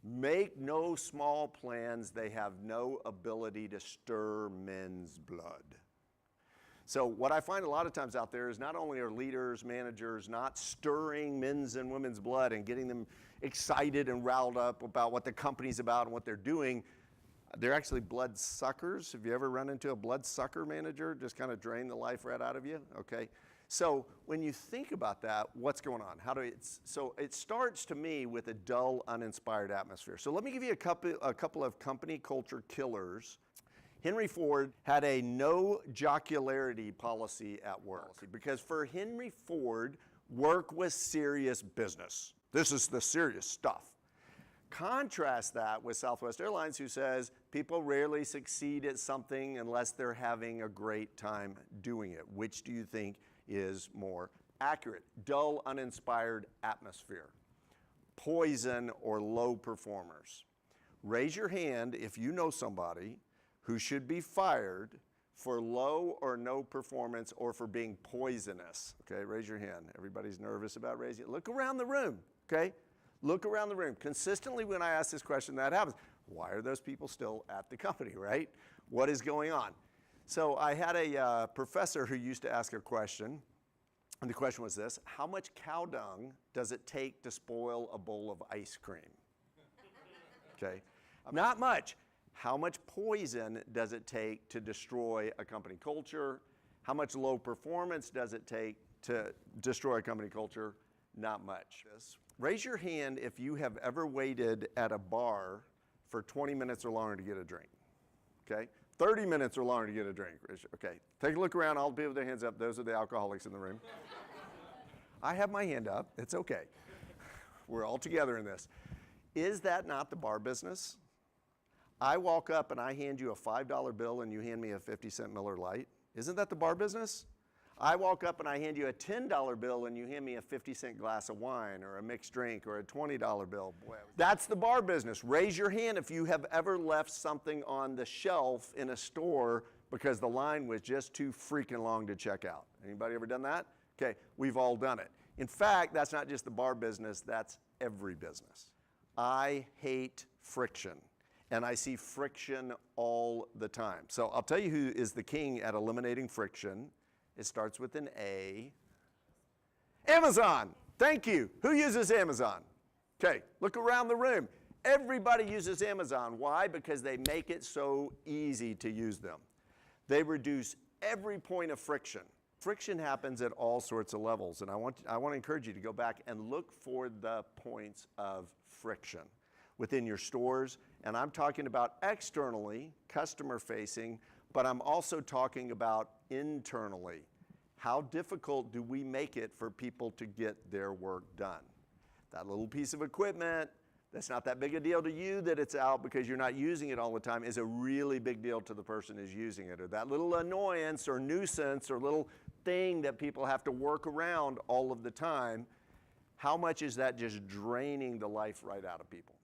Make no small plans, they have no ability to stir men's blood. So what I find a lot of times out there is not only are leaders, managers not stirring men's and women's blood and getting them excited and riled up about what the company's about and what they're doing, they're actually blood suckers. Have you ever run into a blood sucker manager? Just kind of drain the life right out of you, okay? So when you think about that, what's going on? So it starts to me with a dull, uninspired atmosphere. So let me give you a couple of company culture killers. Henry Ford had a no jocularity policy at work because for Henry Ford, work was serious business. This is the serious stuff. Contrast that with Southwest Airlines, who says people rarely succeed at something unless they're having a great time doing it. Which do you think is more accurate? Dull, uninspired atmosphere. Poison or low performers. Raise your hand if you know somebody who should be fired for low or no performance or for being poisonous. Okay, raise your hand. Everybody's nervous about raising it. Look around the room, okay? Look around the room. Consistently when I ask this question, that happens. Why are those people still at the company, right? What is going on? So I had a professor who used to ask a question, and the question was this: how much cow dung does it take to spoil a bowl of ice cream? Okay, not much. How much poison does it take to destroy a company culture? How much low performance does it take to destroy a company culture? Not much. Raise your hand if you have ever waited at a bar for 20 minutes or longer to get a drink. Okay? 30 minutes or longer to get a drink. Okay. Take a look around. All the people with their hands up. Those are the alcoholics in the room. I have my hand up. It's okay. We're all together in this. Is that not the bar business? I walk up and I hand you a $5 bill and you hand me a 50-cent Miller Lite. Isn't that the bar business? I walk up and I hand you a $10 bill and you hand me a 50-cent glass of wine or a mixed drink or a $20 bill. Boy, that's the bar business. Raise your hand if you have ever left something on the shelf in a store because the line was just too freaking long to check out. Anybody ever done that? Okay, we've all done it. In fact, that's not just the bar business, that's every business. I hate friction. And I see friction all the time. So I'll tell you who is the king at eliminating friction. It starts with an A. Amazon. Thank you. Who uses Amazon? Okay, look around the room. Everybody uses Amazon. Why? Because they make it so easy to use them. They reduce every point of friction. Friction happens at all sorts of levels. And I want to encourage you to go back and look for the points of friction within your stores. And I'm talking about externally, customer facing, but I'm also talking about internally. How difficult do we make it for people to get their work done? That little piece of equipment that's not that big a deal to you that it's out because you're not using it all the time is a really big deal to the person who's using it. Or that little annoyance or nuisance or little thing that people have to work around all of the time, how much is that just draining the life right out of people?